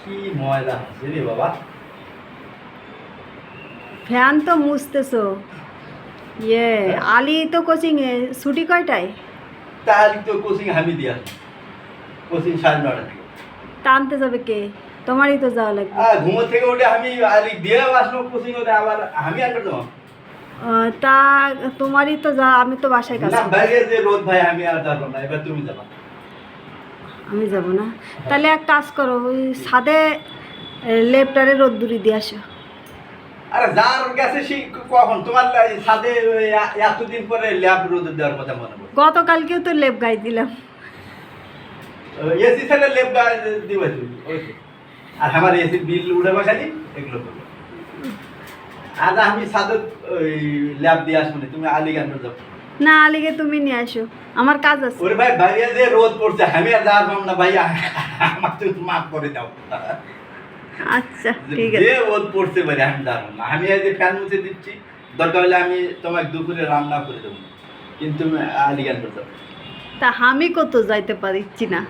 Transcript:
কি ময়লা হচ্ছে রে বাবা। ফ্যান তো মুছতেছো। আলি তো কোচিং এ ছুটি কয়টায়? তাহলে তো কোচিং আমি দিয়া কোচিং 9:30 থেকে। টানতে যাবে কে? তোমারই তো যাওয়া লাগবে। ঘুমো থেকে উঠে আমি আলি দিয়ে আসলো কোচিং ওতে আবার আমি আনবো তো তা তোমারই তো যা, আমি তো বাসায় কাজ না করি। বাইরে যে রোদ ভাই আমি আর যাবো না, এবার তুমি যাবা। আমি যাব না। তাহলে এক কাজ করো, ওই ছাদে লেপটারে রোদ্দুরি দিয়ে আসো। আরে যার গেছে সে কখন তোমার সাথে এতদিন পরে ল্যাব রোদ দেওয়ার কথা মনে পড়ে। গতকালকেও তো লেপ গাই দিলাম। এসি ছেলে লেপ দিবে তুমি ওই তো। আর আমার এসি বিল উঠে খালি এগুলো করবো। আজ আমি সাথে ওই ল্যাব দিয়ে আসবো না, তুমি আলিগান যাবো। না, আলিগে তুমি নিয়ে আসো, আমার কাজ আছে। ওরে ভাই বাইরে যে রোদ পড়ছে আমি আর যাবো না ভাই, আমার তুমি মাফ করে দাও। আচ্ছা ঠিক আছে। যে রোদ পড়ছে ভাই আমি যাবো না, আমি এই যে ফ্যান মুছে দিচ্ছি, দরকার হলে আমি তোমাকে দুপুরে রান্না করে দেবো, কিন্তু তুমি আলিগান যাবো। তা আমি কত যাইতে পারছি না।